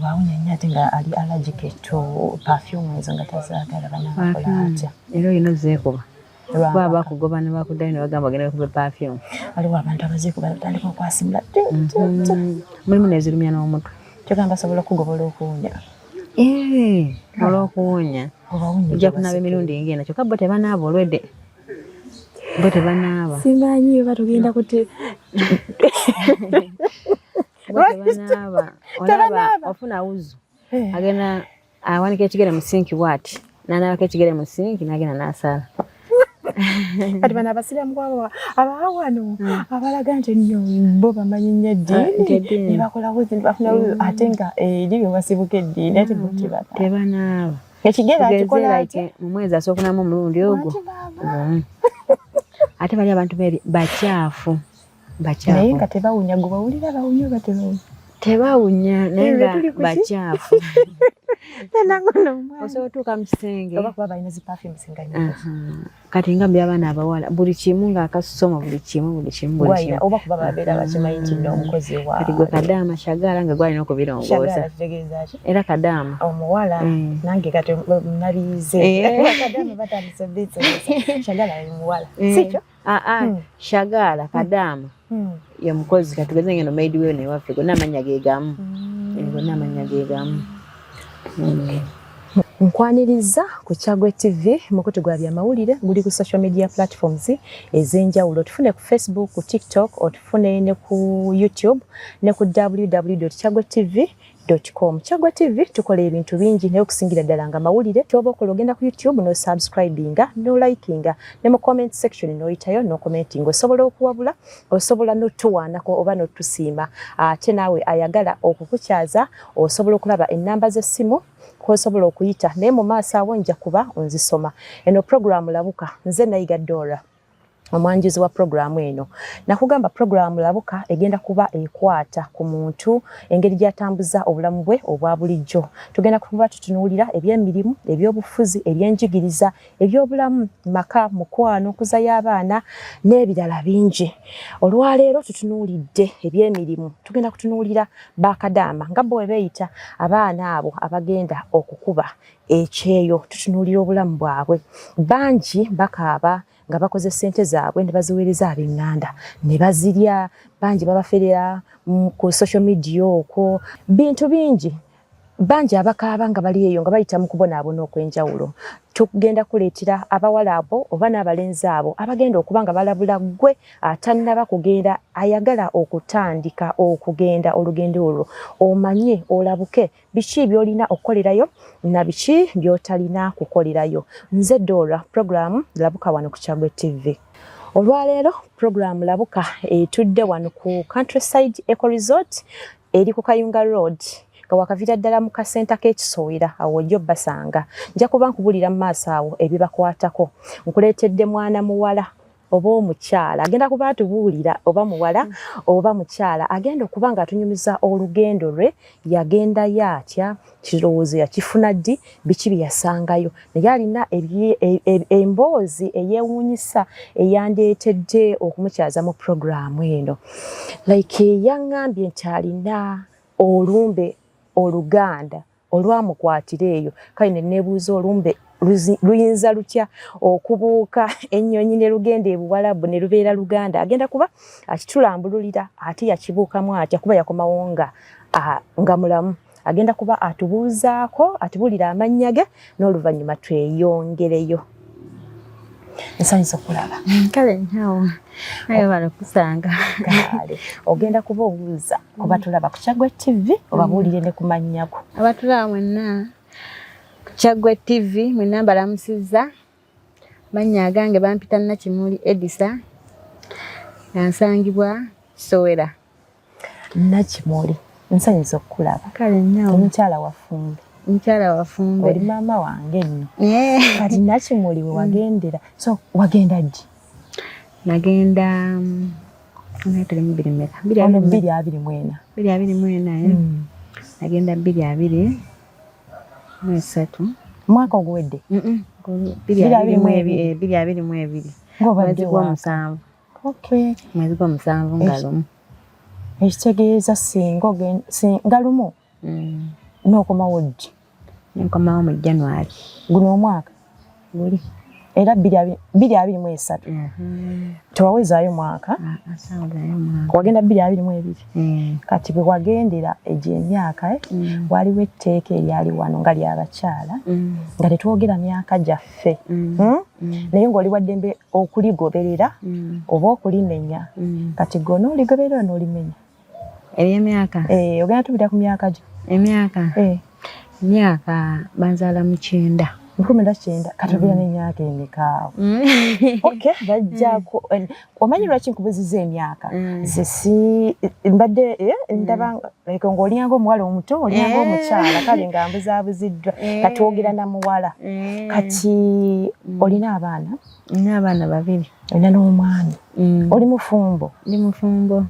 bawunya nnyo ate nga ali allergic to perfume ezo nga tazaagala banaakola atya. Era olina zeekuba. Baba bakugoba ne bakuddayo ne bagamba bagenda bakuba perfume. Waliwo abantu abazeekuba batandika okwasimula. Mulimu n'ezirumya n'omutwe. Kyogamba basobola okugobola okuwunya. Olw'okuwunya. Ojja kunaaba emirundi ng'ena kyokka bo tebanaaba olwedde. Bo tebanaaba. Simanyi oba tugenda kuti. Tebanaaba. Olaba ofuna wuzu. Agenda awanika ekigere mu sinki bw'ati. N'anaabako ekigere mu sinki n'agenda n'asala. Kati bano abasiraamu kwabo abawano abalaga nti nnyo bo bamanyi nnyo eddiini ne bakola wuzi ne bafuna wuzi ate nga eri bye basibuka eddiini ate bo tebanaaba. Ekigere akikola atya? Mu mwezi asookunamu omulundi ogwo. Ate bali abantu bakyafu. Naye nga tebawunya gwe bawulira bawunya oba tebawunya? Tebawunya naye nga bakyafu. Osobola otuuka mu kisenge. Oba kuba balina zi perfumes nga nnyo. Kati nga by'abaana abawala buli kimu ng'akasoma buli kimu. Oba kuba babeera bakimanyi nti n'omukozi wa. Kati gwe Kadaama Shagala nga gwalina okubirongoosa. Shagala kitegeeza ki? Era Kadaama. Omuwala nange kati nabiyize. Kadaama batandise bizinesi. Shagala ye muwala. Si kyo? Shagala Kadaama. Ye mukozi kati tugeze ngeno maid we ne waffe gonna amanya ge gamu. Gonna amanya ge gamu. Nkwaniriza ku Kyagwe TV mukutu gwa byamawulire guli ku social media platforms ez'enjawulo. Tufune ku Facebook, ku TikTok, otufune ne ku YouTube ne ku www.kyagwetv.com. Kyagwe TV tukola ebintu bingi naye okusingira ddala nga mawulire. Kyoba okola ogenda ku YouTube no subscribinga no likinga ne mu comment section noyitayo no commenting. Osobola okuwabula, osobola n'otuwaanako oba n'otusiima. Ate naawe ayagala okukukyaza osobola okulaba ennamba z'essimu kw'osobola okuyita naye mu maaso awo nja kuba onzisoma. Eno programu Labuka nze Nayiga Dora omwanjuzi wa programu eno. Nakugamba programu Labuka egenda kuba ekwata ku muntu engeri gy'atambuza obulamu bwe obwa bulijjo. Tugenda kuba tutunuulira eby'emirimu, eby'obufuzi, eby'enjigiriza, eby'obulamu, maka, mukwano, okuzayo abaana n'ebirala bingi. Olwaleero tutunuulidde eby'emirimu. Tugenda kutunuulira bakadaama nga bwe beeyita abaana abo abagenda okukuba ekyeyo. Tutunuulira obulamu bwabwe. Bangi bakaaba nga bakoze sente zaabwe ne baziweereza ab'enganda ne bazirya. Bangi babaferera ku social media okwo bintu bingi. Bangi abakaaba nga bali eyo nga bayita mu kubonaabona okwenjawulo. Tugenda kuleetera abawala abo oba n'abalenzi abo abagenda okuba nga balabula gwe atannaba kugenda ayagala okutandika okugenda olugendo olwo. Omanye olabuke biki by'olina okukolerayo na biki by'otalina kukolerayo. Nze Dora, programu Labuka wano ku Kyagwe TV. Olwaleero programu Labuka etudde wano ku Countryside Eco Resort eri ku Kayunga Road. Wakavira ddala mu kasenta k'ekisowera awo jjo basanga. Nja kuba nkubulira mu maaso awo ebibakwatako. Nkuleetedde mwana muwala oba omukyala agenda kuba atubuulira oba muwala oba mukyala agenda okuba nga atunyumiza olugendo lwe. Yagenda yatya, kirowoozo yakifuna ddi, biki bye yasangayo. Naye alina emboozi eyeewuunyisa eyandeetedde okumukyaza mu programu eno. Like yaŋŋambye nti alina olumbe Oluganda olwamukwatira eyo. Kale ne neebuuza olumbe luyinza lutya okubuuka ennyonyi ne lugenda ebuwalabu ne lubeera Luganda. Agenda kuba akitulambululira ate yakibuukamu atya kuba yakomawo nga mulamu. Agenda kuba atubuuzaako atubulira amannya ge n'oluvannyuma tweyongereyo. Nsanyusa okulaba. Kale nyawo naye balakusanga. Kale ogenda kuba obuuza kuba tulaba ku Kyagwe TV obabuulire ne ku mannyako. Abatulaba mwenna ku Kyagwe TV mwenna mbalamusizza. Mannya agange bampita Nakimuli Edisa yansangibwa Kisowera. Nakimuli nsanyusa okulaba. Kale nyawo omukyala wafumbe. Mukyala wafumbe. Oli maama wange nno. Kati Nakimuli we wagendera. So wagenda ddi? Nagenda Nagenda 2024. Nagenda 2023. Mwaka oguwedde? 2022. Mwezi gw'omusanvu. Okay. Mwezi gw'omusanvu nga lumu. Ekitegeeza singa lumu. n'okomawo ddi? Nkomawo mu January guno omwaka guli era 2023 tewawezaayo mwaka wagenda 2022 kati bwe wagendera egyo emyaka waliwo etteeka eryali wano nga lyabakyala nga tetwogera myaka gyaffe naye ng'oli waddembe okuligoberera oba okulimenya kati gona oligoberera n'olimenya ery'emyaka ogenda tubira ku myaka gyo emyaka banzaala mu 9 katubira n'emyaka emikaawo okay bajjako omanyi lwaki nkubuziza emyaka mbadde ndaba ng'olyanga omuwala omuto olyanga omukyala kale nga mbuzaabuziddwa katwogera na muwala kati olina abaana? Nina abaana 2 olina n'omwana oli mufumbo? Ndi mufumbo.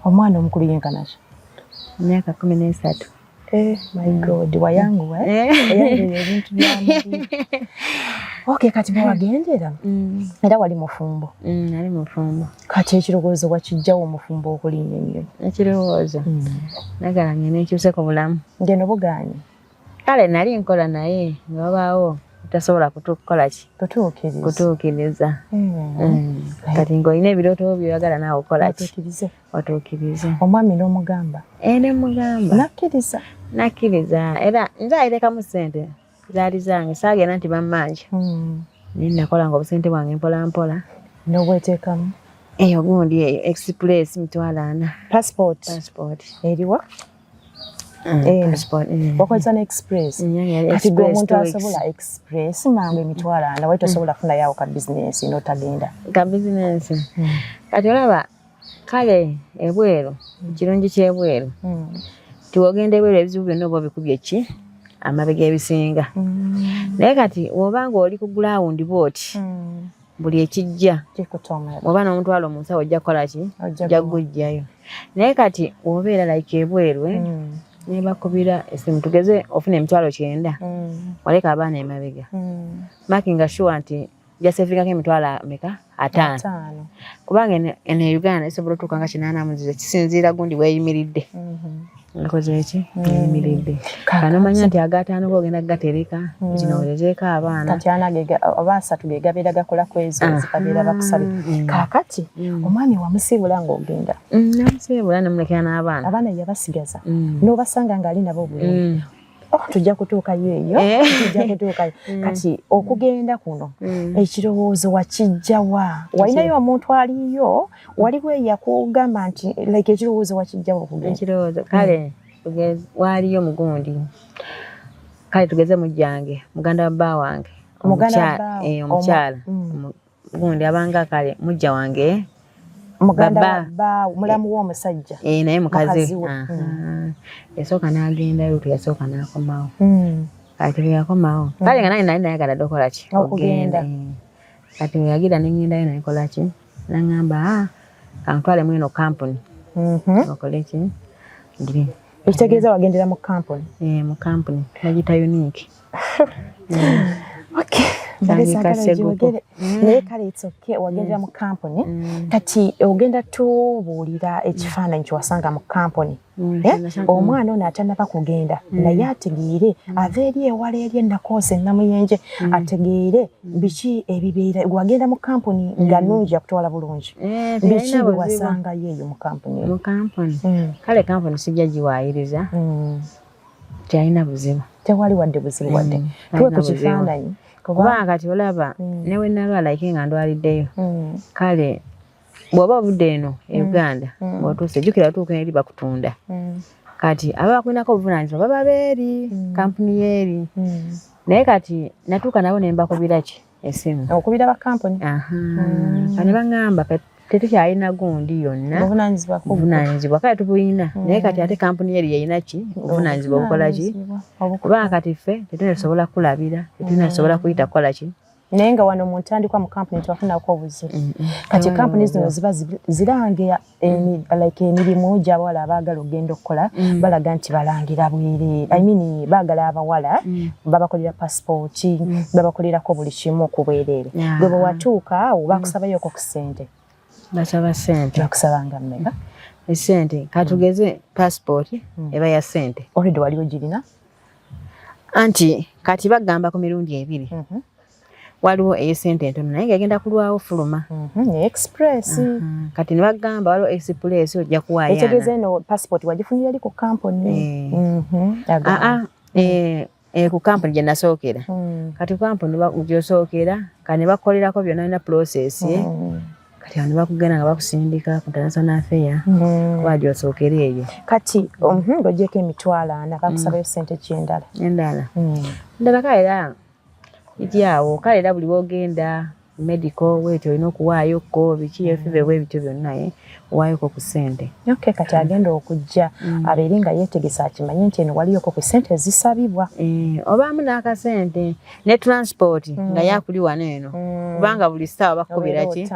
Omwana omukulu yenkana ki? Myaka 13. My God, wayangu eyanguye ebintu byamubiri. Okay, kati bwe wagendera era wali mufumbo? Nali mufumbo. Kati ekirowoozo wakijjawo omufumbo okulinnya ennyo? Ekirowoozo nagala ngene nkyuseko bulamu. Ngeno bugaanye? Kale nali nkola naye nga wabaawo tasobola kutukola ki? Kutuukiriza. Kati ng'olina ebirooto by'oyagala naawe okola ki? Otuukirize. Omwami n'omugamba? Ne mugamba. Nakkiriza? Nakkiriza era nzaalirekamu ssente zaali zange saagenda nti bammanja. Naye nakola nga obusente bwange mpola mpola. N'obweteekamu? Ogundi express M40. Passport. Eriwa? Wakozesa ne express kati gwe omuntu asobola express mangu M40 wali tosobola kufunayo ka business n'otagenda ka business kati olaba kale ebweru kirungi kyebweru tiwogenda ebweru ebizibu byonna oba bikubye ki amabega ebisinga naye kati wobanga oli ku ground boat buli ekijja oba n'omutwalo mu nsawo ojja kukola ki ojja kugujjayo naye kati wobeera like ebweru nebakubira esimu tugeze ofuna emitwalo 9 waleka abaana emabega making sure nti jasefingako emitwalo meka 5 kubanga ene Uganda esobola otuuka nga 8 muzize kisinziira gundi weeyimiridde nakoze eki weeyimiridde kanomanya nti aga5 bogenda gatereka kinowerezeeko abaana kati abasatu ge gabeera gakola kwezo zikabeera bakusabe kakati omwami wamusiibula ng'ogenda namusiibula nemulekera n'abaana abaana yabasigaza n'obasanga ng'ali nabo bulungi tujja kutuukayo eyo kati okugenda kuno ekirowoozo wakijjawa walinayo omuntu aliyo waliwo eyakugamba nti like ekirowoozo wakijjawa okugenda ekirowoozo kale waliyo mugundi kale tugeze mujjange muganda wa bba wange omukyala mugundi abanga kale mujja wange muganda bba mulamu w'omusajja naye mukazi yasooka n'agendayo tuyasooka n'akomawo kati bwe yakomawo kale nga nange nali nayagala dde okola ki okugenda kati bwe yagira ne ngendayo nakola ki naŋŋamba kantwale mu eno kampuni okole ki ngiri ekitegeeza wagendera mu kampuni mu kampuni bagita unique naye kale it's okay wagendera mu kampuni kati ogenda tubuulira ekifaananyi kyewasanga mu kampuni omwana ono atannaba kugenda naye ategeere ava eri ewala eri ennakoosa ennamuyenje ategeere biki ebibeera wagenda mu kampuni nga nnungi yakutwala bulungi biki bwe wasangayo eyo mu kampuni kale kampuni sijja giwaayiriza tyalina buzibu tewali wadde buzibu wadde tuwe ku kifaananyi kubanga kati olaba newe nalwala ike nga ndwaliddeyo kale bw'oba obudde eno e Uganda ng'otuuse jjukira tuuka eri bakutunda kati aba bakulinako obuvunaanyizibwa baba beeri kampuni yeeri naye kati natuuka nabo ne mbakubira ki esimu okubira ba kampuni kane baŋŋamba tetukyalina gundi yonna obuvunaanyizibwa kale tubuyina naye kati ate kampuni yeeri yeyina ki obuvunaanyizibwa obukola ki kubanga kati ffe tetunasobola kulabira tetunasobola kuyita kukola ki naye nga wano mu ntandikwa mu kampuni tebafunako obuzibu kati kampuni zino ziba zirangira like emirimu gy'abawala abaagala okugenda okukola balaga nti balangira bwereere baagala abawala babakolera pasipooti babakolerako buli kimu okubwereere gwe bwe watuuka awo bakusabayoko ku ssente basaba ssente bakusabanga mmeka Esente katugeze passport eba ya sente already waliwo girina anti kati bagamba ku mirundi ebiri waliwo esente entono naye ngagenda kulwawo fuluma ne express kati ne bagamba waliwo express ojja kuwayana etegeze no passport wagifunira ali ku company ku company gye nasookera kati company gyosookera kane bakolerako byonna na process kati ne bakugenda nga bakusindika ku international affair kuba gyosookera eyo kati ng'ogyeko emitwalo 4 bakusabayo sente kyendala endala kale ijyawo kale era buli wogenda medical wetu olina okuwaayoko biki efibewe ebityo byonna owayoko ku sente okay kati agenda okujja abeere nga yeetegesa akimanyi nti eno waliyoko ku sente ezisabibwa obaamu n'akasente ne transport nga yakuli wano eno kubanga buli ssaawa bakubira ki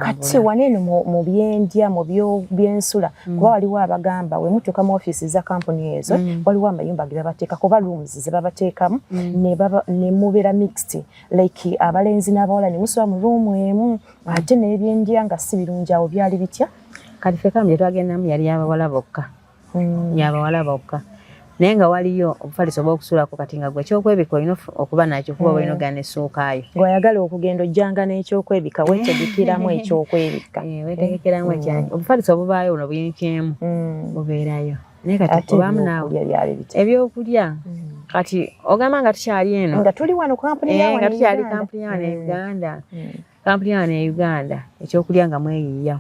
kati wano eno mu byendya mu byensula kuba waliwo abagamba we mutuuka mu ofiisi za kampuni ezo waliwo amayumba ge babateeka kuba rooms ze babateekamu ne mubeera mixed like abalenzi n'abawala ne musula mu room emu ate n'ebyendya nga si birungi awo byali bitya kati ffe kamu gye twagendamu yali yabawala bokka naye nga waliyo obufaliso bw'okusulako kati nga gwe ekyokwebika olina okuba nakyo kuba olina ogana nessuukaayo ng'oyagala okugenda ojjanga n'ekyokwebika weetegekeramu ekyokwebika weetegekeramu ekyanyi obufaliso obubaayo buno buyinkyemu bubeerayo naye kati obaamu naawe ebyokulya kati ogamba nga tukyali eno nga tuli wano nga tukyali kampuni yawano e Uganda kampuni yawano e Uganda ekyokulya nga mweyiiya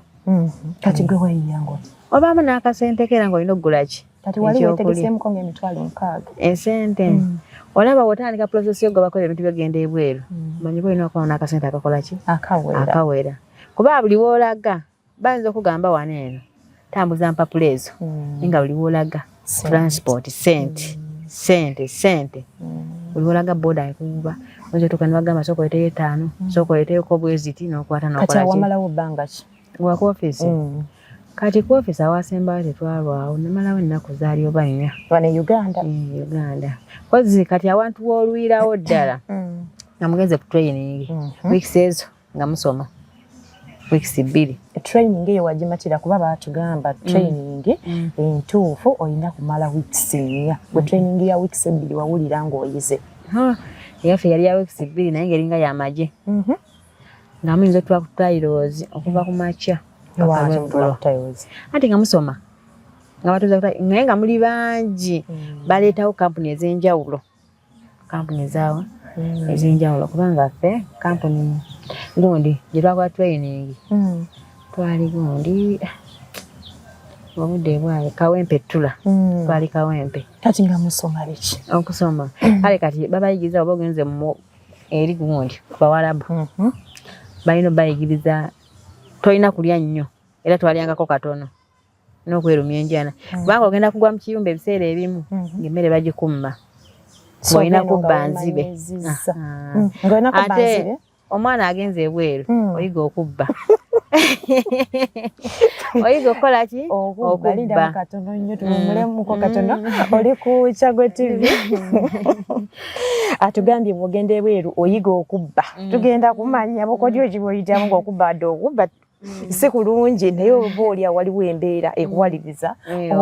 kati gwe weeyiiyango obaamu n'akasente kera ng'olina okugula ki kati wali weetegeseemuko ng'emitwalo 6 esente olaba bw'otandika process yo gobako ebintu byogenda ebweru manyi olina okuba n'akasente akakola ki akawera kuba buli woolaga bayinza okugamba wano eno tambuza mpapula ezo nga buli woolaga transport sente buli woolaga boda ekuba oyinza otuuka ne bagamba sooka oleteyo 5 sooka oleteyoko bweziti n'okwata n'okola ki kati awamalawo bbanga ki wa ku ofiisi kati ku ofiisi awasembayo tetwalwawo namalawo ennaku zaali oba 4 wano Uganda kozi kati awantu w'olwirawo ddala nga mugenze ku training weeks ezo nga musoma weeks 2 training eyo wagimatira kuba baatugamba training entuufu olina kumala weeks 4 bwe training ya weeks 2 wawulira ng'oyize eyaffe yali ya weeks 2 naye ngeringa y'amagye nga muyinza otula ku trials okuva ku makya ate nga musoma nga batuuza naye nga muli bangi baleetawo kampuni ez'enjawulo kubanga ffe kampuni gundi gye twakola training twali gundi obudde bwayo Kawempe Tula twali Kawempe kati nga musoma biki okusoma kale kati babayigiriza oba ogenze eri gundi ku Bawarabu balina bayigiriza tolina kulya nnyo era twalyangako katono n'okwerumya enjala kubanga ogenda kugwa mu kiyumba ebiseera ebimu ng'emmere bagikumba ng'olina kubba nzibe ate omwana agenze ebweru oyiga okubba oyiga okukola ki okubba katono nnyo tumumulemuko katono oli ku Chagwe TV atugambye bw'ogenda ebweru oyiga okubba tugenda kumanya bukodyo ki bw'oyitamu ng'okubba adde okubba si kulungi naye oba olya waliwo embeera ekuwaliriza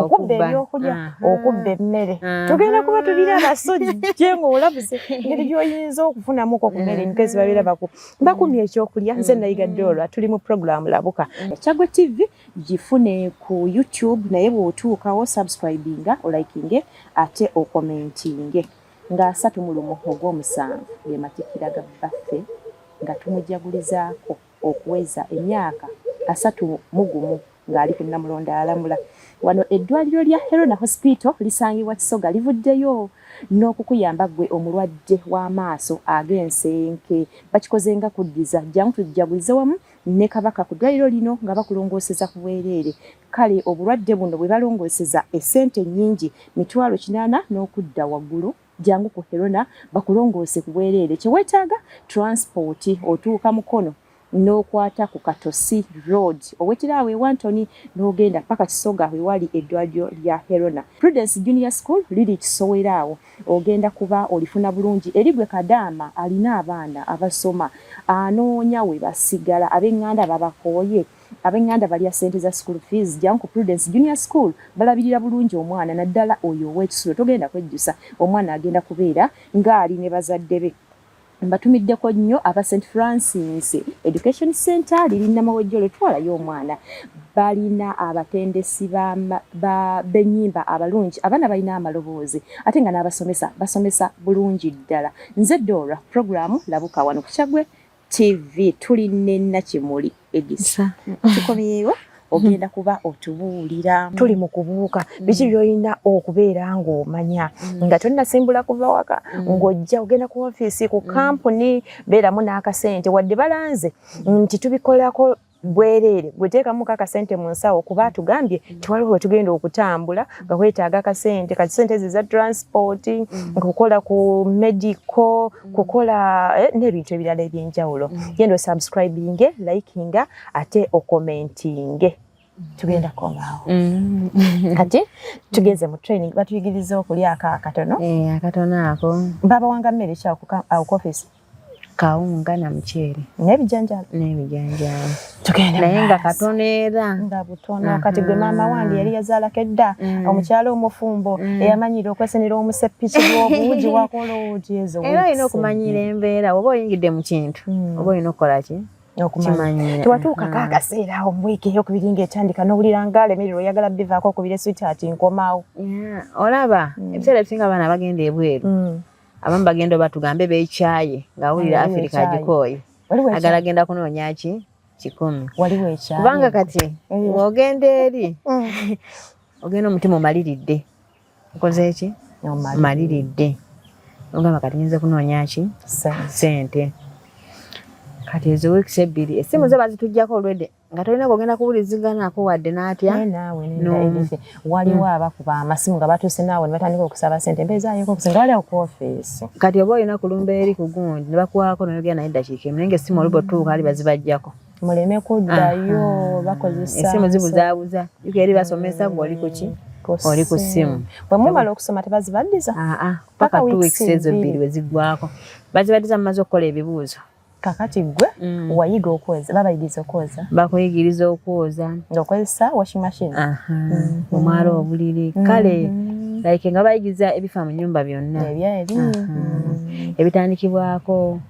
okubba ebyokulya okubba emmere tugenda kuba tulira abasojje ng'olabuse ngeri gy'oyinza okufunamuko ku mmere nkezi babeera bakumya ekyokulya nze nayigadde olwa tuli mu programu labuka Chagwe TV gifune ku YouTube naye bw'otuukawo subscribinga olikinge ate okomentinge nga 3 mu lumu ogw'omusanvu ge matikira ga baffe nga tumujagulizaako okuweza emyaka 31 ng'ali ku Namulondo alamula wano eddwaliro lya Helena Hospital lisangibwa Kisoga livuddeyo n'okukuyamba gwe omulwadde w'amaaso ag'ensenke bakikozenga kuddiza jangu tujagulize wamu ne Kabaka ku ddwaliro lino nga bakulongooseza ku bwereere kale obulwadde buno bwe balongooseza essente nnyingi mitwalo 80 n'okudda waggulu jangu ku Helena bakulongoose ku bwereere kyeweetaaga transport otuuka mukono n'okwata ku Katosi Road owetirawe Wantoni n'ogenda paka Kisoga wewali eddwaliro lya Helena Prudence Junior School liri Kisowerawo ogenda kuba olifuna bulungi erigwe Kadaama alina abaana abasoma anoonya we basigala ab'enganda babakooye ab'enganda balya ssente za school fees Janku Prudence Junior School balabirira bulungi omwana naddala oyo ow'ekisulo togenda kwejjusa omwana agenda kubeera ng'ali ne bazadde be mbatumiddeko nnyo aba St Francis Education Center liri Namawejjolo twalayo omwana balina abatendesi b'ennyimba abalungi abaana balina amaloboozi ate nga n'abasomesa basomesa bulungi ddala nze Dora programu labuka wano ku Kyagwe TV tuli ne Nakimuli Edisa tukomyewo ogenda kuba otubuulira tuli mu kubuuka biki by'olina okubeera ng'omanya nga tonnasimbula kuva waka ng'ojja ogenda ku ofiisi ku kampuni beeramu n'akasente wadde balanze nti tubikolako bwereere gweteekamu akasente mu nsawo kuba tugambye tiwaliwo we tugenda okutambula nga kwetaaga akasente kati sente ze za transport kukola ku medical kukola n'ebintu ebirala eby'enjawulo genda osubscribinge likinga ate okomentinge tugenda komaawo kati tugeze mu training batuyigiriza okulya akatono akatono ako baba wanga mmere ki awo ku office kawunga na muceere n'ebijanjaalo tugenda naye nga katono era nga butono kati gwe maama wange yali yazaalako edda omukyalo omufumbo eyamanyira okwesenera omuseppiki gw'obuugi wakola oti ezo era olina okumanyira embeera oba oyingidde mu kintu oba olina okukola ki okumanya tewatuukako akaseera awo mu wiiki ey'okubiri ng'etandika n'owulira ng'alemererwa oyagala bivaako okubira sweetheart nkomaawo olaba ebiseera ebisinga abaana bagenda ebweru abamu bagenda oba tugambe beekyaye ng'awulira Africa agikooye agala agenda kunoonya ki 10 waliwo ekyaye kubanga kati ng'ogenda eri ogenda omutima omaliridde okoze ki omaliridde ogamba kati nyinza kunoonya ki sente kati ezo weeks ebbiri essimu ze bazitujjako olwedde nga tolina kugenda kuwuliziganaako wadde n'atya naawe waliwo abakuba amasimu nga batuuse naawe ne batandika okusaba sente mbeezaayooko okusinga waliwo ku ofiisi kati oba olina kulumba eri ku gundi ne bakuwaako noyogera naye eddakiika emu naye ng'essimu oluba otuuka ali bazibajjako muleme kuddayo bakozesa essimu zibuzaabuza yuko eri basomesa gwe oli ku ki oli ku ssimu bwe mumala okusoma tebazibaddiza paka 2 weeks ezo bbiri we ziggwako bazibaddiza mumaze okukola ebibuuzo kakati gwe wayiga okwoza babayigiriza okwoza bakuyigiriza okwoza ng'okozesa washing machine omwala obuliri kale like nga bayigiriza ebifa mu nnyumba byonna ebitandikibwako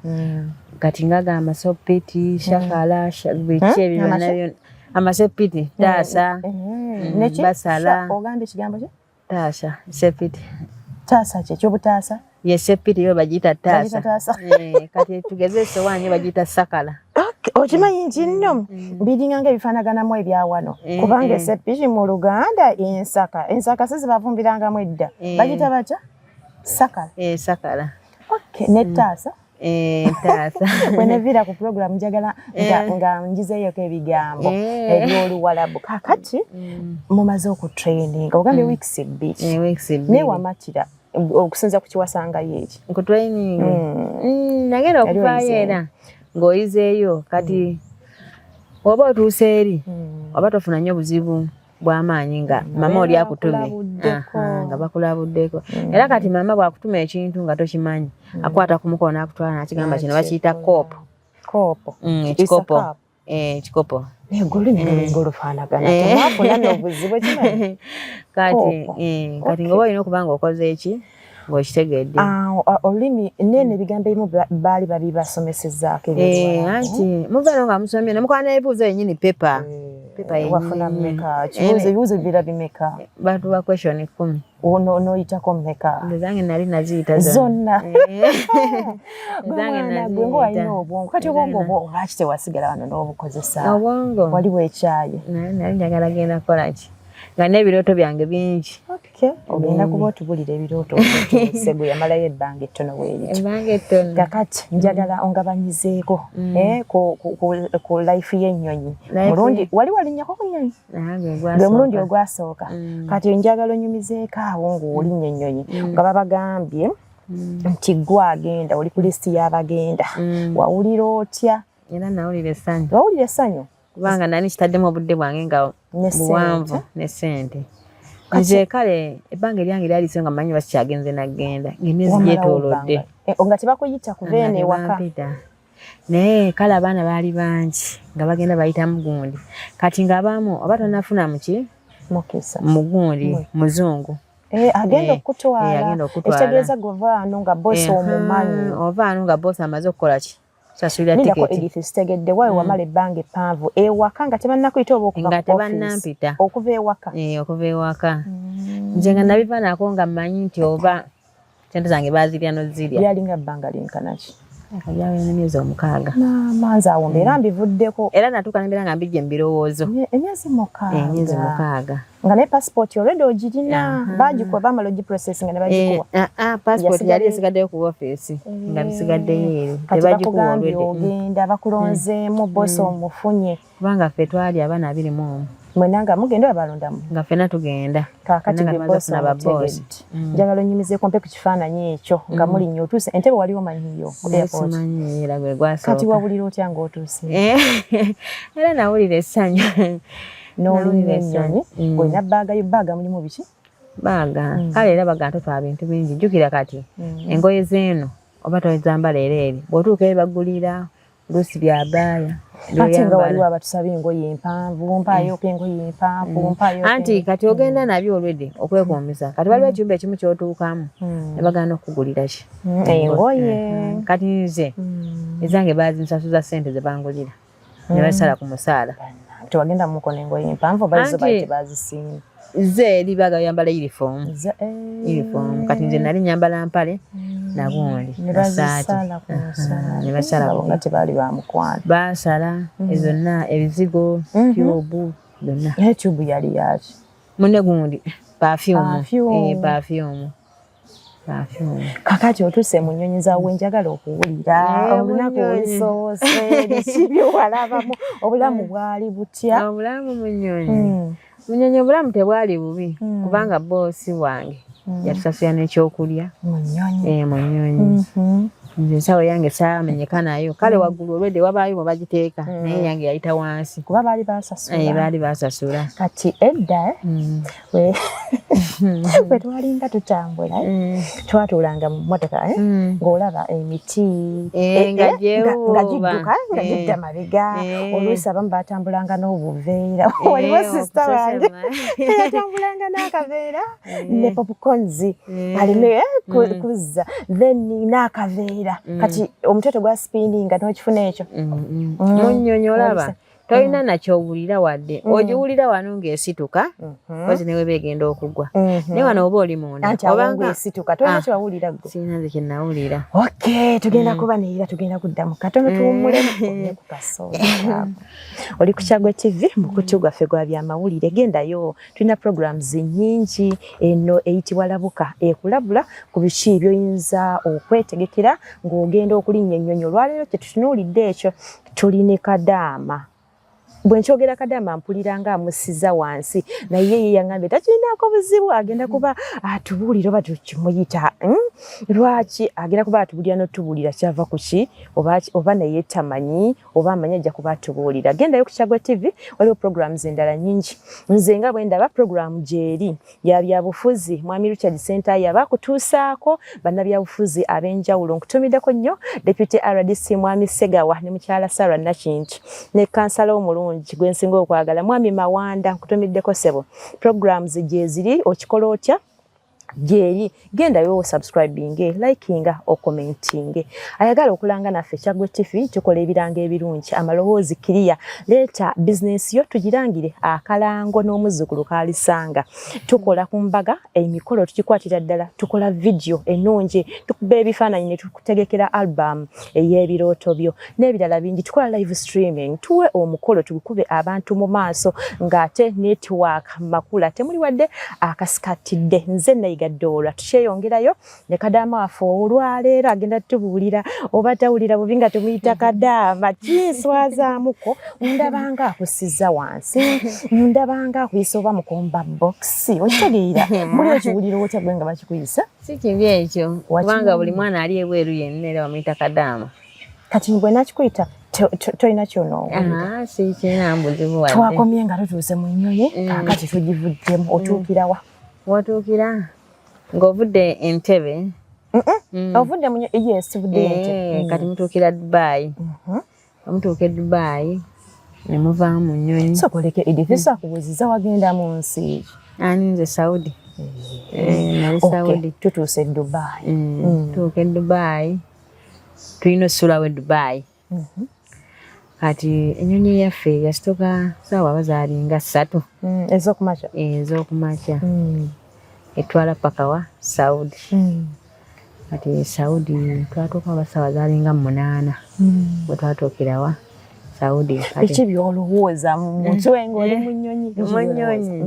kati nga amasopiti shakala biki ebyo byonna amasepiti taasa basala ogamba ekigambo kye taasa sepiti taasa ky'ekyobutaasa yesepiti yo bagiyita taasa kati tugeze esowaani bagiyita sakala okimanyi nti nno biringanga ebifaanaganamu ebyawano kubanga esepiti mu Luganda ensaka se zibavumbirangamu edda bagiyita batya sakala sakala netaasa taasa bweneviira ku programu njagala nga njizeeyoko ebigambo ebyoluwalabu kakati mumaze okutraining ogambye weeks ebbiri naye wamatira okusinza ku kiwasangayo eki ku training nagenda okuvaayo era ng'oyizeeyo kati oba otuuse eri oba tofuna nnyo buzibu bw'amaanyi nga mama oli akutumye nga bakulabuddeko era kati mama bw'akutuma ekintu nga tokimanyi akwata ku mukono n'akutwala n'akigamba kino bakiyita koopo ekikopo negoli n'olulinga olufaanagana temwafuna n'obuzibu kimanyi kati ng'oba olina okuba ng'okoze eki ng'okitegedde olulimi nene ebigambo ebimu baali babibasomesezzaako anti muvaano nga musomye nemukola n'ebibuuzo yennyini pepa wafuna mmeka ebibuuzo bibira bimeka batuba question 10 n'oyitako mmeka zange nali naziyita zonna mwana gwe ng'olina obwongo kati obwongo obwo lwaki tewasigala wano n'obukozesa obwongo waliwo ekyayi nali njagala genda kukola ki nga n'ebirooto byange bingi ogenda kuba otubulira ebirooto segwe yamalayo ebbanga ettono weeriti kakati njagala ongabanyizeeko ku life y'ennyonyi mulundi wali walinnyako ku nnyonyi gwe mulundi ogwasooka kati njagala onyumizeeko awo ng'olinnya ennyonyi nga babagambye nti gwe agenda oli ku lisiti y'abagenda wawulira otya era nawulira essanyu wawulira essanyu kubanga nani kitaddemu obudde bwange nga buwanvu ne ssente nze kale ebbanga eryange lyaliso nga manyi bakikyagenze nagenda ng'emyezi gyetoolodde nga tebakuyita kuva eno ewaka naye kale abaana baali bangi nga bagenda bayita mugundi kati ng'abamu oba tonafuna muki mugundi muzungu agenda okutwala ekitegeeza gova ano nga bosi omumanyi ova ano nga bosi amaze okukola ki sasulira tiketi sitegedde waawe wamala ebbanga eppanvu ewaka nga tebannakuyita oba okuva nga tebannampita okuva ewaka okuva ewaka nze nga nabiva nako nga mmanyi nti oba sente zange bazirya nozirya byalinga bbanga linkanaki byawera n'emyezi 6 n'amanzi awo mbeera mbivuddeko era natuuka nembeera nga mbijja mu birowoozo emyezi 6 nga ne passport already ogirina bagikuwa bamala ogiprocessinga ne bagikuwa passport yali esigaddeyo ku office nga bisigaddeyo eri tebagikuwa already ogenda bakulonzeemu bosi omufunye kubanga ffe twali abaana 21 mwenanga mugenda abalondamu nga ffena tugenda kakati bosi ababosi njagala onyumizeeko mpe ku kifaananyi ekyo nga muli nnyo otuuse entebe wali omanyiyo kati wawulira otya ng'otuuse era nawulira essanyu n'olina ennyonyi olina baaga mulimu biki baaga kale era baga totwala bintu bingi jjukira kati engoye z'eno oba tozambala era eri bw'otuuka eri bagulira oluusi byabaaya ate nga waliwo abatusaba engoye empanvu mpaayoko engoye empanvu mpaayoko anti kati ogenda nabyo olwedde okwekuumisa kati waliwo ekibuba ekimu kyotuukamu ne bagana okugulira ki engoye kati nze ezange bazinsasuza ssente ze bangulira ne basala ku musaala tewagenda mukono engoye empanvu oba zo bayite bazisiima ze eri baga yambala uniform kati nze nali nyambala mpale nagundi ne basala ku musaala ne basala nga tebaali bamukwano basala ezonna ebizigo tube byonna tube yali yaki munne gundi perfume kakati otuuse mu nnyonyi zaawe njagala okuwulira olunaku olusoose biki byewalabamu obulamu bwali butya obulamu munyonyi obulamu tebwali bubi kubanga boosi wange yatusasula n'ekyokulya mu nnyonyi nze ensawo yange saamenyeka nayo kale waggulu olwedde wabaayo bagiteeka naye yange yayita wansi kuba baali basasula kati edda bwe twalinga tutambula twatuulanga mu mmotoka ng'olaba emiti nga gidduka nga gidda mabega oluusi abamu batambulanga n'obuveera waliwo sisita wange yatambulanga n'akaveera ne popcorns alina kuzza then n'akaveera kati omutwe gwa spinninga n'okifuna ekyo munnyonyi olaba tolina nakyowulira wadde ogiwulira wano ng'esituka kozi newe begenda okugwa naye wano oba oli munda obanga esituka tolina kyewawulira gwe sirina nze kyenawulira tugenda kuba neera tugenda kuddamu katono tuwummulemu ku kasooda oli ku Kyaggwe TV mukutu gwaffe gwa byamawulire gendayo tulina programs nnyingi eno eyitibwa Labuka ekulabula ku biki by'oyinza okwetegekera ng'ogenda okulinnya ennyonyi olwaleero kyetutunuulidde ekyo tulina Kadaama bwe nkyogera Kadaama mpulira nga amusiza wansi naye ye yaŋŋambye takirinaako buzibu agenda kuba atubuulira oba tukimuyita lwaki agenda kuba atubuulira n'otubuulira kyava ku ki oba naye tamanyi oba amanyi ajja kuba atubuulira gendayo ku Kyaggwe TV waliwo programs endala nnyingi nze nga bwe ndaba program gyeri ya byabufuzi mwami Richard Sentayi abakutuusaako bannabyabufuzi ab'enjawulo nkutumiddeko nnyo Deputy RDC mwami Segawa ne mukyala Sarah Nakintu ne kansala omulungi gwe nsinga okwagala mwami Mawanda nkutumiddeko ssebo programs gye ziri okikola otya gyeri gendayo subscribinge likinga okomentinge ayagala okulanga naffe Kyaggwe TV tukola ebiranga ebirungi amaloboozi kiriya leeta bizinesi yo tugirangire akalango n'omuzzukulu kalisanga tukola ku mbaga emikolo tukikwatira ddala tukola video ennungi tukuba ebifaananyi ne tukutegekera album ey'ebirooto byo n'ebirala bingi tukola live streaming tuwe omukolo tugukube abantu mu maaso ng'ate network makula temuli wadde akasikatidde nze nayiga Dora tukyeyongerayo ne Kadaama waffe olwaleero agenda tubuulira oba tawulira bubi nga tumuyita Kadaama kinswazaamuko ndabanga akusiza wansi ndabanga akuyisa oba mukomba boxi okitegeera muli okiwulira otya gwe nga bakikuyisa si kibi ekyo kubanga buli mwana ali ebweru yenna era bamuyita Kadaama kati gwe nakikuyita tolina kyonoowulira si kirina mbuzibu wadde twakomye nga tutuuse mu nnyonyi kaakati tugivuddemu otuukirawa watuukira ng'ovudde Entebbe Ovudde mu yes budde kati mutuukira Dubai. Mutuuke Dubai ne muvaamu mu nnyonyi. So koleke edifisa kubuziza wagenda mu nsi. Ani nze Saudi. Nali Saudi. Tutuuse Dubai. Tutuuke Dubai. Tulina ossula we Dubai. Kati ennyonyi yaffe yasituka ssaawa bazaalinga 3. Ez'okumakya. Ez'okumakya. Etwala paka wa Saudi. Kati Saudi twatuuka basaawa zaalinga 8. Bwe twatuukira wa Saudi. Biki by'olowooza mu mutwe ng'oli mu nnyonyi? Mu nnyonyi.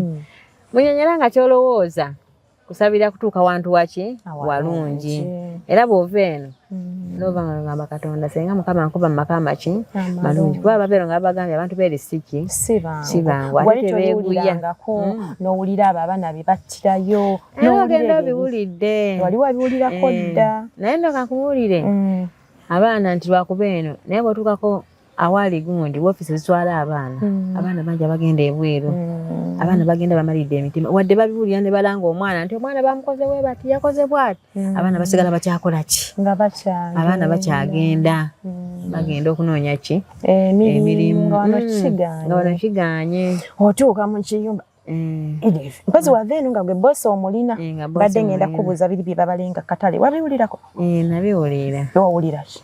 Mu nnyonyi era nga ky'olowooza kusabira kutuuka wantu waki walungi. Era bw'ova eno n'ova nga ngamba Katonda senga Mukama nkuba mu maka amaki malungi. Kuba ababeera nga babagambye abantu beeri si bangu ate tebeeguya. N'owulira abo abaana be battirayo. N'ogenda obiwulidde. Wali wabiwulirako dda. Naye ndoka nkuwulire abaana nti lwakuba eno naye bw'otuukako awali gundi woofiisi zitwala abaana bangi abagenda ebweru. Abaana bagenda bamalidde emitima wadde babiwulira ne balanga omwana nti omwana bamukoze bwe bati yakoze bwati. Abaana basigala bakyakola ki? Abaana bakyagenda bagenda okunoonya ki? Emirimu. Nga wano kiganye. Otuuka mu kiyumba. Mpozi wava eno nga gwe bosi omulina badde ngenda kubuuza biri bye babalenga katale wabiwulirako? Nabiwulira. Wawulira ki?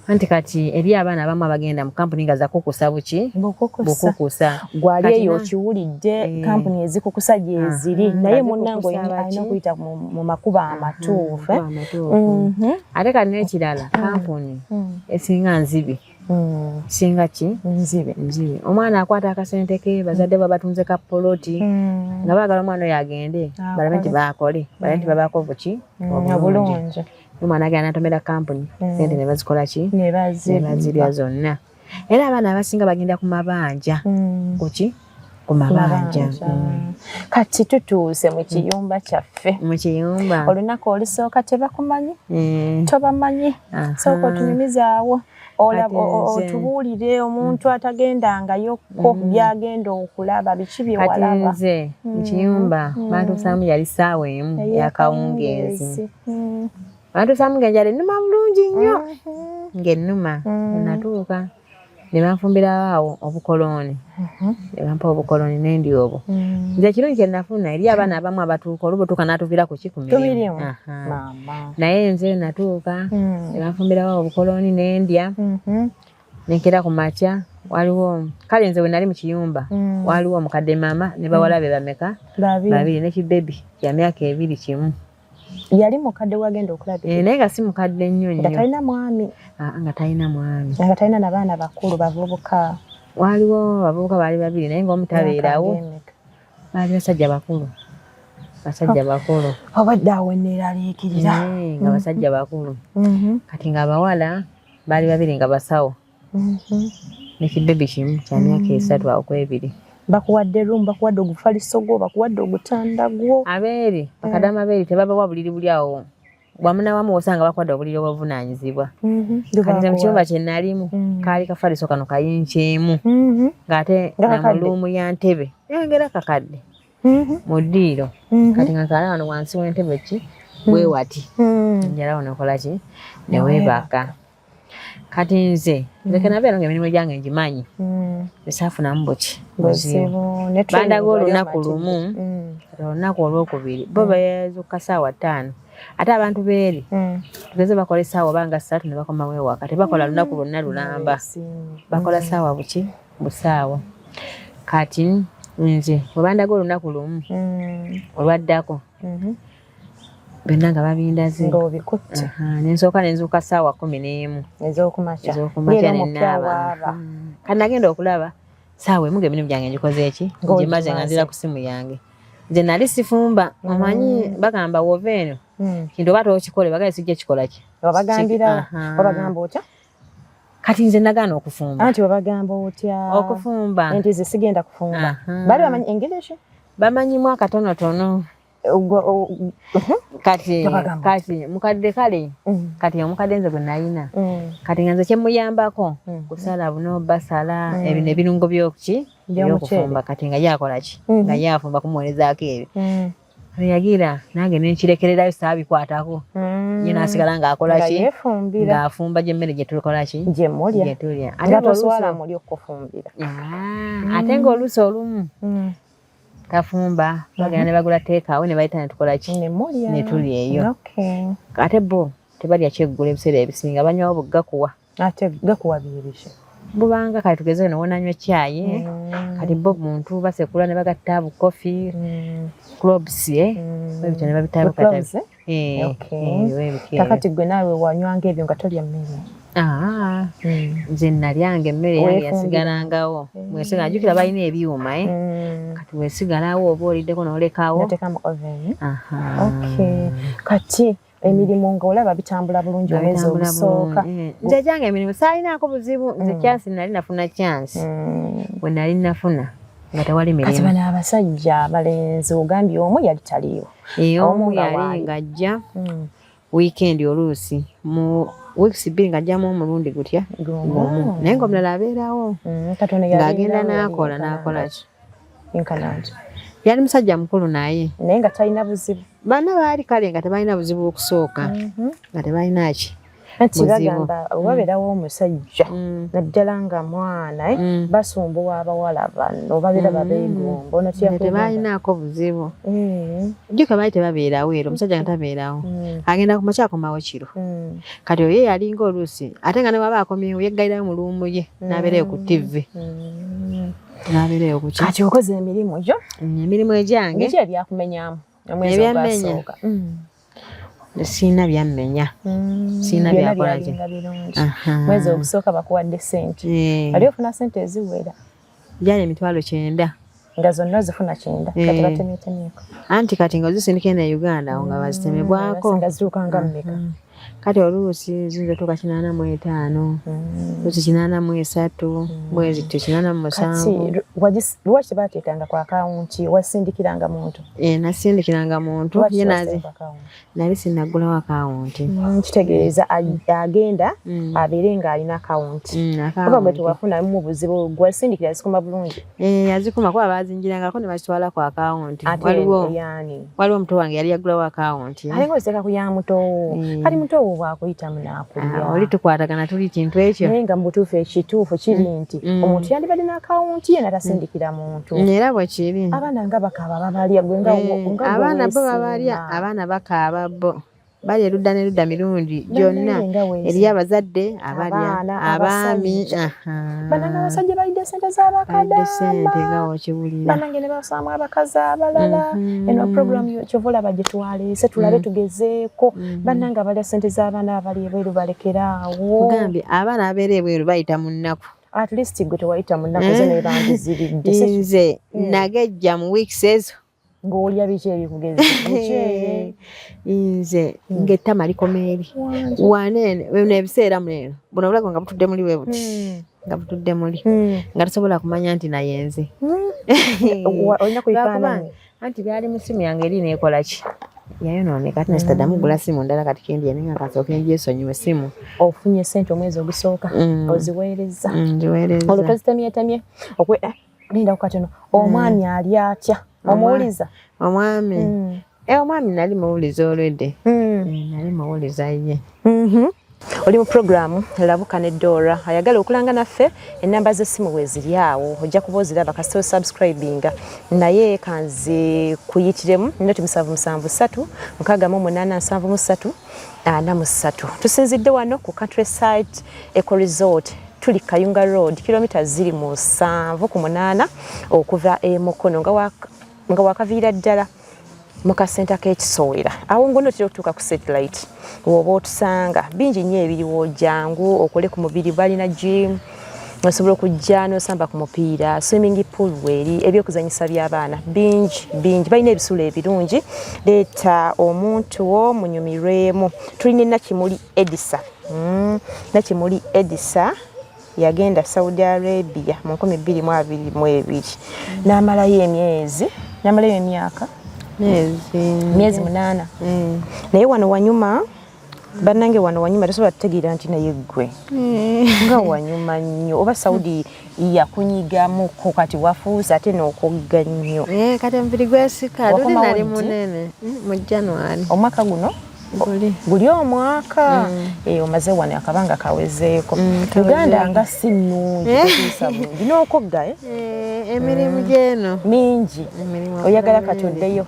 Anti kati eri abaana abamu abagenda mu kampuni nga zakukusa buki? Bukukusa. Gwali eyo okiwulidde kampuni ezikukusa gye ziri naye munnange alina okuyita mu makuba amatuufu. Ate kati n'ekirala kampuni esinga nzibi. Singa ki? Nzibe. Omwana akwata akasente ke bazadde babatunze ka poloti nga baagala omwana oyo agende balabe nti baakole balabe nti babaako buki? Obulungi. Omwana agenda atomera kampuni sente ne bazikola ki? Ne bazirya zonna. Era abaana abasinga bagenda ku mabanja. Kuki? Ku mabanja. Kati tutuuse mu kiyumba kyaffe. Mu kiyumba. Olunaku olusooka tebakumanyi? Tobamanyi? Sooka otunyumizaawo. Otubuulire omuntu atagendangayokko byagenda okulaba biki bye walaba. Kati nze mu kiyumba bantusaamu yali ssaawa emu yakawungeezi. Bantusaamu ng'enjala ennuma bulungi nnyo. Ng'ennuma natuuka ne banfumbira awo obukoloni. Ne bampa obukoloni n'endi obwo. Nze ekirungi kye nafuna eri abaana abamu abatuuka olubutuuka n'atuviira ku ki? Ku mirimu. Naye nze natuuka ne banfumbirawo obukoloni n'endya. Nenkera ku makya waliwo kale nze we nali mu kiyumba waliwo omukadde maama ne bawala be bameka? 2 n'ekibebi kya myaka 2 kimu. Yali mukadde wagenda okulabira. Naye nga si mukadde nnyo nnyo. Nga talina mwami. Nga talina mwami. Nga talina n'abaana bakulu bavubuka. Waliwo abavubuka baali 2 naye ng'omu tabeerawo. Baali basajja bakulu. Basajja bakulu. Obadde awo neeraliikirira. Nga basajja bakulu. Kati ng'abawala baali 2 nga basawo. N'ekibebi kimu kya myaka 3 awo ku 2. Bakuwadde room, bakuwadde ogufaliso gwo, bakuwadde ogutanda gwo. Abeeri, bakadama abeeri tebabawa buliri buli awo. Bwamuna wamu osanga bakuwadde obuliri obw'obuvunaanyizibwa. Kati mu kiyumba kye nalimu kaali kafaliso kano kayinkyemu. Ng'ate na mu luumu ya ntebe engera kakadde. Mu ddiiro. Kati nga kaala wano wansi w'entebe ki? Weewati. Njala wano okola ki? Ne weebaka. Kati nze nzeke nabeera ng'emirimu gyange ngimanyi. Esaafunamu buki? Buzibu. Bandaga olunaku lumu, olunaku olwokubiri bo beezuuka ssaawa 5. Ate abantu beeri tugeze bakola essaawa oba nga 3 ne bakomawo ewaka. Tebakola lunaku lwonna lulamba. Bakola ssaawa buki? Busaawa. Kati nze bwe bandaga olunaku lumu olwaddako bonna nga babindaze ng'obikutte. Nensooka nenzuuka ssaawa 11 ez'okumakya. Ez'okumakya ne naaba. Kati nagenda okulaba ssaawa emu ng'emirimu gyange ngikoze eki? Ngimaze nga nzira ku simu yange. Nze nali sifumba omanyi bagamba wova eno kintu oba tookikole bagaye sijja kikola ki? Obagambira obagamba otya? Kati nze nagaana okufumba. Anti obagamba otya? Okufumba. Enti nze sigenda kufumba. Bali bamanyi English? Bamanyimu akatonotono. Kati mukadde kale kati omukadde nze gwe nalina kati nga nze kyemuyambako kusala buno basala ebino ebirungo byoki byokufumba kati nga yakola ki nga yafumba kumuweerezaako ebyo yagira nange nenkirekererayo saabikwatako ye nasigala ng'akola ki ng'afumba gye mmere gye tukola ki gye mulya ate toswala muli okufumbira ate ng'oluusi olumu tafumba bagenda ne bagula teekaawe ne bayita ne tukola ki ne tulya eyo ate bo tebalya kyeggula ebiseera ebisinga banywawo buggakuwa ate gakuwa bibiki bubanga kati tugeze no wonanywa caayi kati bo muntu basekula ne bagatta bu coffee clubs babita ne babita kata kakati gwe naawe wanywanga ebyo nga tolya mmere nze nalyange emmere yange yasigalangawo mwesiga njukira balina ebyuma kati wesigalawo oba oliddeko n'olekawo kati emirimu ng'olaba bitambula bulungi omwezi ogusooka nze gyange emirimu saalinaako buzibu nze kyansi nali nafuna kyansi bwe nali nafuna nga tewali mirimu kati bano abasajja abalenzi ogambye omu yali taliiwo omu yali ng'ajja wiikendi oluusi mu weeks 2 ng'ajjamu omulundi gutya gumu naye ng'omulala abeerawo ng'agenda n'akola ki yali musajja mukulu naye nga talina buzibu bana baali kale nga tebalina buzibu okusooka nga tebalina ki anti bagamba wabeerawo omusajja naddala nga mwana basumbuwa abawala bano babeera babeegomba tebalinaako buzibu jjuka baali tebabeerawo era omusajja nga tabeerawo agenda ku makya akomawo kiro kati oyo yalinga oluusi ate nga ne waba akomyewo yeggayirayo mu luumu ye n'abeerayo ku tv n'abeerayo ku ki kati okoze emirimu gyo emirimu egyange biki ebyakumenyamu omwezi ogwasooka siina byammenya siina byakola ki mwezi ogusooka bakuwadde sente ali ofuna sente eziwera gyali 9,000 nga zonna zifuna 9 kati batemyetemyeko anti kati nga ozisindika ne Uganda awo nga bazitemebwako nga zituukanga mmeka kati oluusi zinza tuuka 85 luusi 83 mwezi 87 lwaki baateekanga ku akawunti wasindikiranga muntu nasindikiranga muntu ye nali sinagulawo akawunti kitegeeza agenda abeere ng'alina akawunti oba gwe tewafunamu buzibu gwasindikira zikoma bulungi yazikuma kuba bazinjirangako ne bazitwala ku akawunti waliwo omuto wange yali yagulawo akawunti alinga oziteeka ku ya mutowo kali mutowo bwakuyitamu n'akulya oli tukwatagana tuli kintu ekyo naye nga mu butuufu ekituufu kiri nti omuntu yandibadde n'akawunti ye natasindikira muntu era bwe kiri abaana nga bakaaba babalya gwe nga abaana bo babalya abaana bakaaba bo bali erudda n'erudda mirundi gyonna eriyo abazadde abalya abaami bananga abasajja balidde sente z'abakadamba banange ne basaamu abakazi abalala eno programu kyova olaba gye twaleese tulabe tugezeeko bananga abalya sente z'abaana abali ebweru balekeraawo ogambye abaana abeera ebweru bayita mu nnaku at least gwe tewayita mu nnaku zo ne bandiziridde nze nagejja mu weeks ezo ng'olya biki ebikugeza nze ng'ettama likomeeri waneene n'ebiseera muneeno buno obulago nga butudde muli bwe buti nga butudde muli nga tosobola kumanya nti naye nze olina kuyifaananyi anti byali mu simu yange eri neekola ki yayonooneka ati nasitaddamu gula simu ndala kati kendi yanenga kasooka engyesonyiwe simu ofunye sente omwezi ogusooka oziweereza olwo tozitemyetemye linda kukatono omwami ali atya omuwuliza omwami omwami nali muwuliza olwedde nali muwuliza ye oli mu programu Labuka ne Dora ayagala okulanga naffe ennamba z'essimu weeziri awo ojja kuba oziraba kasita subscribinga naye kanze kuyitiremu nnoti 773 68873 43 tusinzidde wano ku Countryside Eco Resort tuli Kayunga Road kilomita ziri mu 7 ku 8 okuva Mukono nga wakaviira ddala mu kasenta k'ekisoolera awo ng'onootera okutuuka ku satellite woba otusanga bingi nnyo ebiriwo jangu okole ku mubiri balina gym osobola okujja n'osamba ku mupiira swimming pool weri ebyokuzanyisa by'abaana bingi balina ebisulo ebirungi leeta omuntu wo munyumirwemu tulina Nakimuli Edisa yagenda Saudi Arabia mu 2022 n'amalayo emyaka myezi 8 naye wano wanyuma bannange wano wanyuma tosobola tutegeera nti naye ggwe nga wanyuma nnyo oba Saudi yakunyigamuko kati wafuusa ate n'okogga nnyo kati omubiri gwesika luli nali munene mu January omwaka guno guli omwaka omaze wano akabanga kawezeeko Uganda nga si nnungi tekiisa bungi n'okogga emirimu gyeno mingi oyagala kati oddeyo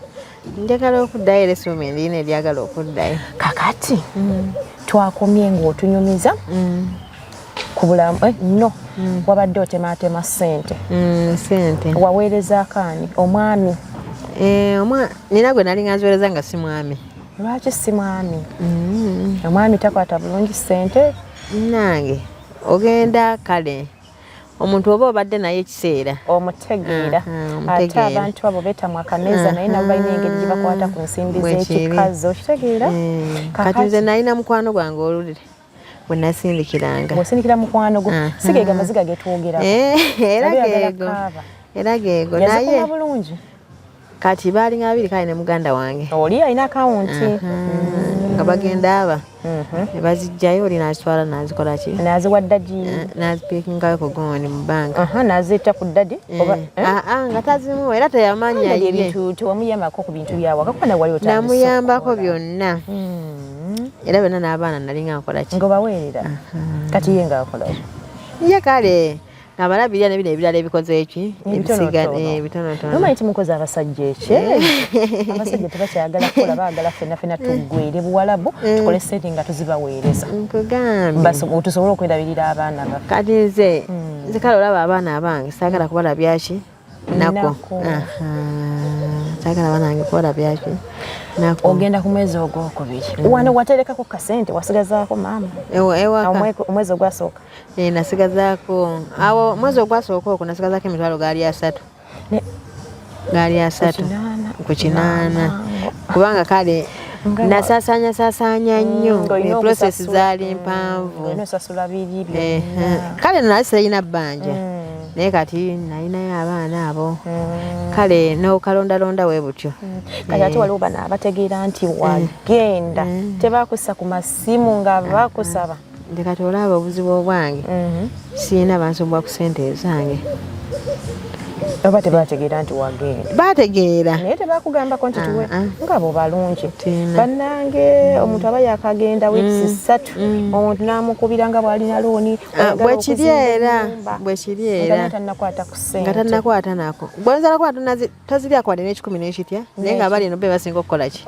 njagala okuddayo era essuubi ndina eryagala okuddayo kakati twakomye ng'otunyumiza ku bulamu no wabadde otemaatema ssente waweereza akaani omwami nina gwe nali nganziweereza nga si mwami lwaki si mwami omwami takwata bulungi ssente nange ogenda kale omuntu oba obadde naye ekiseera omutegeera ate abantu abo beetamu akameeza naye nabo balina engeri gye bakwata ku nsimbi z'ekikazi okitegeera kati nze nalina mukwano gwange olulire bwe nasindikiranga bw'osindikira mukwano gwo sigega amaziga getwogerako era geego naye bulungi kati baalinga babiri kale ne muganda wange oli alina akawunti nga bagenda aba ne bazijjayo oli n'azitwala n'azikola ki n'aziwa ddadi n'azipiikingayo ku goni mu banka n'aziita ku ddadi nga tazimu era teyamanya ebintu tewamuyambako ku bintu byawaka kuba nawali otandise namuyambako byonna era byonna n'abaana nalinga nkola ki ng'obaweerera kati ye ng'akola ye kale abalabirira ne bino ebirala ebikoze eki ebitonotono nomanyi timukoze abasajja eki abasajja tebakyagala kukola baagala ffenna tuggwere buwalabu tukole sente nga tuzibaweereza tusobole okwerabirira abaana baffe kati nze kale olaba abaana abange saagala kubalabyaki nako saagala abaana bange kubalabyaki nako ogenda ku mwezi ogwokubiri wano waterekako kasente wasigazaako maama omwezi ogwasooka nasigazaako awo mwezi ogwasooka okwo nasigazaako emitwalo gaali asatu ku 8 kubanga kale nasaasaanya nnyo process zaali mpanvu kale nali sirina bbanja naye kati nalinayo abaana abo kale n'okalondalonda we butyo kati ate waliwo bano abategeera nti wagenda tebakussa ku masimu nga bakusaba nti kati olaba obuzibu obwange sirina bansobwa ku sente zange oba tebategeera nti wagenda bategeera naye tebakugambako nti tuwe nga bo balungi bannange omuntu aba yakagenda weekisi 3 omuntu n'amukubira nga bw'alina looni bwekiri era nga tannakwata ku ssente nga tannakwata nako bwenzala kwata tozirya kwadde n'ekikumi n'ekitya naye nga bali eno be basinga okukola ki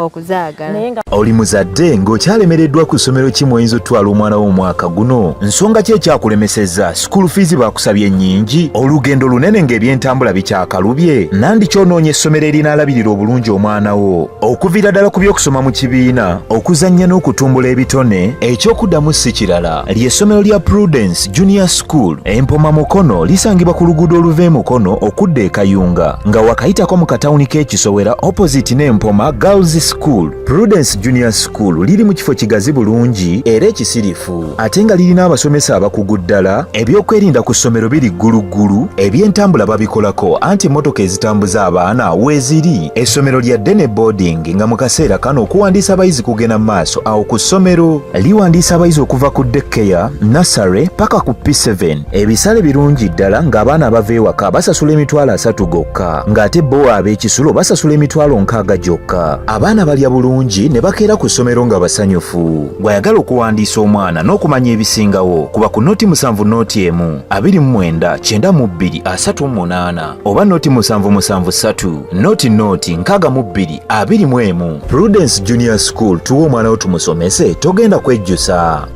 okuzaagala oli muzadde ng'okyalemereddwa ku ssomero kimu oyinza otwala omwana wo omwaka guno nsonga ki ekyakulemesezza school fees bakusabye nnyingi olugendo lunene ng'ebyentambula bikyakalubye nandi kyonoonya essomero erinaalabirira obulungi omwana wo okuviira ddala ku by'okusoma mu kibiina okuzannya n'okutumbula ebitone ekyokuddamu si kirala ly'essomero lya Prudence Junior School Empoma Mukono lisangibwa ku luguudo oluva e Mukono okudda e Kayunga nga wakayitako mu katawuni k'Ekisowera opposite n'Empoma Girls School. Prudence Junior School liri mu kifo kigazi bulungi era ekisirifu ate nga lirina abasomesa abakugu ddala ebyokwerinda ku ssomero biri gguluggulu ebyentambula babikolako anti emmotoka ezitambuza abaana weeziri essomero lya ddene boarding nga mu kaseera kano okuwandiisa abayizi kugenda mu maaso awo ku ssomero liwandiisa abayizi okuva ku daycare nursery paka ku P7 ebisale birungi ddala ng'abaana abava ewaka basasula emitwalo 3 gokka ng'ate bo ab'ekisulo basasula emitwalo 6 gyokka abaana balya bulungi ne bakeera ku ssomero nga basanyufu gw'ayagala okuwandiisa omwana n'okumanya ebisingawo kuba ku noti 7 noti 1 29 92 38 oba noti 773 noti 62 21. Prudence Junior School tuwa omwana wo tumusomese togenda kwejjusa.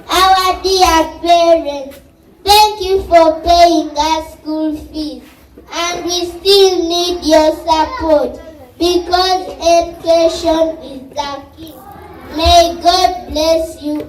Our dear parents, thank you for paying us school fees, and we still need your support because education is the key. May God bless you